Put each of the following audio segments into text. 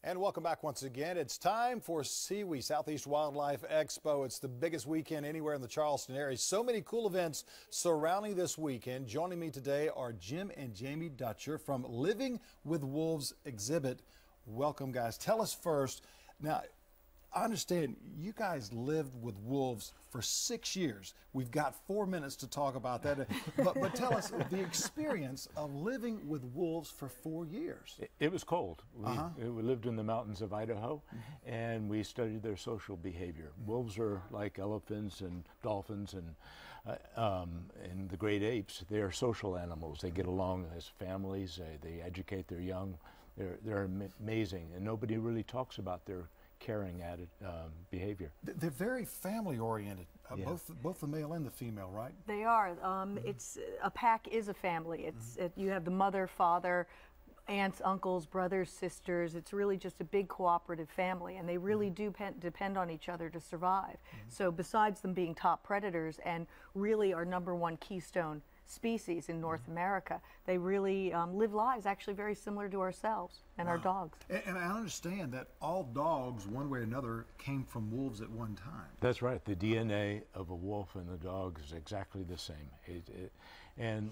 And welcome back once again. It's time for Sewe, Southeast Wildlife Expo. It's the biggest weekend anywhere in the Charleston area. So many cool events surrounding this weekend. Joining me today are Jim and Jamie Dutcher from Living with Wolves exhibit. Welcome, guys. Tell us first. Now, I understand you guys lived with wolves for 6 years. We've got 4 minutes to talk about that. but tell us the experience of living with wolves for 4 years. It was cold. We lived in the mountains of Idaho, and we studied their social behavior. Wolves are like elephants and dolphins and the great apes. They are social animals. They get along as families. They educate their young. They're amazing, and nobody really talks about their caring added behavior. They're very family oriented, both the male and the female, right? They are. It's a pack is a family. You have the mother, father, aunts, uncles, brothers, sisters. It's really just a big cooperative family, and they really do depend on each other to survive. So besides them being top predators and really our #1 keystone species in North America, they really live lives actually very similar to ourselves and our dogs. And I understand that all dogs, one way or another, came from wolves at one time. That's right. The DNA of a wolf and a dog is exactly the same. And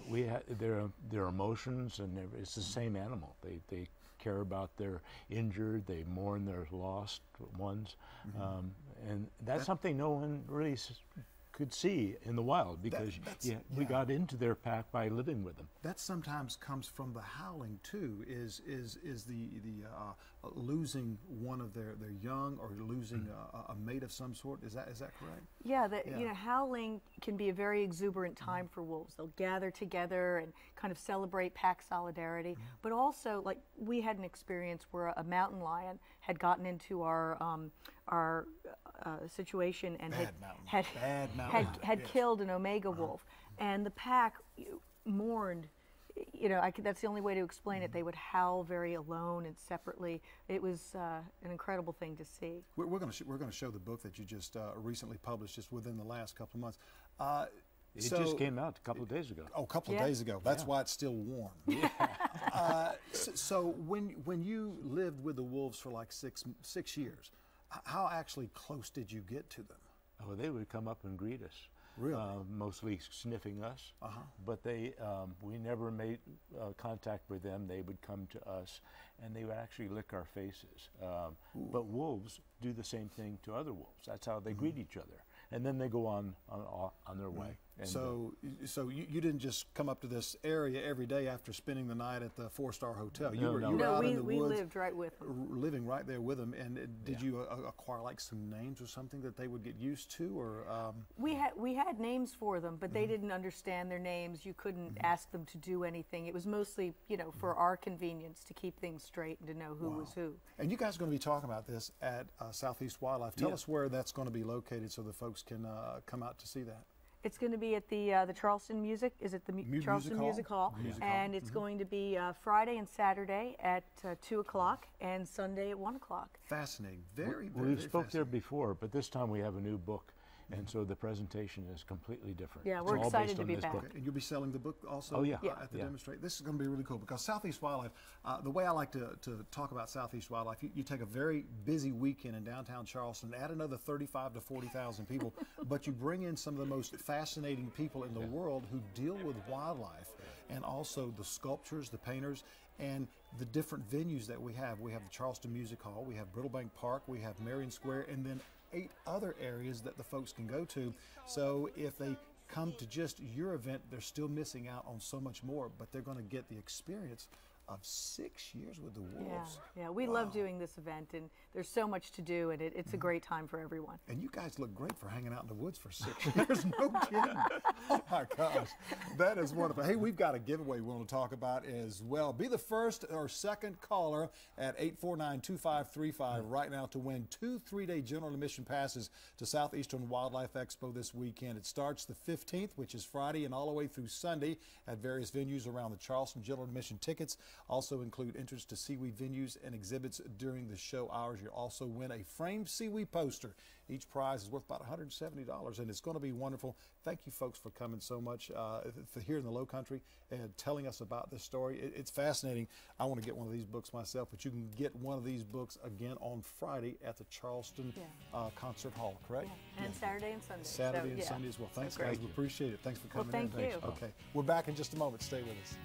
their emotions, and it's the same animal. They care about their injured, they mourn their lost ones, and that's something no one really could see in the wild, because we got into their pack by living with them. That sometimes comes from the howling too. Is the losing one of their young, or losing a mate of some sort? Is that correct? Yeah, you know, howling can be a very exuberant time for wolves. They'll gather together and kind of celebrate pack solidarity. But also, like, we had an experience where a mountain lion had gotten into our situation and had killed an Omega wolf, and the pack mourned. You know, that's the only way to explain it. They would howl very alone and separately. It was an incredible thing to see. We're going to show the book that you just recently published, just within the last couple of months. It just came out a couple of days ago. Oh, a couple of days ago. That's why it's still warm. So when you lived with the wolves for like six years, how actually close did you get to them? Oh, they would come up and greet us. Really? Mostly sniffing us. But we never made contact with them. They would come to us, and they would actually lick our faces. But wolves do the same thing to other wolves. That's how they greet each other, and then they go on their way. And so you didn't just come up to this area every day after spending the night at the 4-star hotel. You were out in the we woods, lived right with them. living right there with them. And did you acquire like some names or something that they would get used to, or? We had names for them, but they didn't understand their names. You couldn't ask them to do anything. It was mostly, you know, for our convenience to keep things straight and to know who was who. And you guys are going to be talking about this at Southeast Wildlife. Tell us where that's going to be located so the folks can come out to see that. It's going to be at the Charleston Music. Is it the Charleston Music Hall? And it's going to be Friday and Saturday at 2 o'clock and Sunday at 1 o'clock. Fascinating. Very, very. We spoke there before, but this time we have a new book. And so the presentation is completely different. Yeah, we're excited to be back. Okay. And you'll be selling the book also at the demonstration. This is going to be really cool, because Southeast Wildlife, the way I like to talk about Southeast Wildlife, you take a very busy weekend in downtown Charleston, add another 35 to 40,000 people, but you bring in some of the most fascinating people in the world who deal with wildlife, and also the sculptors, the painters, and the different venues that we have. We have the Charleston Music Hall, we have Brittlebank Park, we have Marion Square, and then 8 other areas that the folks can go to. So if they come to just your event, they're still missing out on so much more, but they're going to get the experience of 6 years with the wolves. Yeah, we love doing this event, and there's so much to do, and it's a great time for everyone. And you guys look great for hanging out in the woods for 6 years. No kidding. Oh my gosh, that is wonderful. Hey, we've got a giveaway we want to talk about as well. Be the first or second caller at 849-2535 right now to win 2 3-day general admission passes to Southeastern Wildlife Expo this weekend. It starts the 15th, which is Friday, and all the way through Sunday at various venues around the Charleston. General admission tickets Also include entrance to Sewe venues and exhibits during the show hours. You'll also win a framed Sewe poster. Each prize is worth about $170, and it's going to be wonderful. Thank you, folks, for coming so much for here in the Low Country and telling us about this story. It's fascinating. I want to get one of these books myself, but you can get one of these books again on Friday at the Charleston Concert Hall, correct? Yeah. And Saturday and Sunday. Saturday and Sunday as well. Thanks, guys. We appreciate it. Thanks for coming in. Thank you. Okay. We're back in just a moment. Stay with us.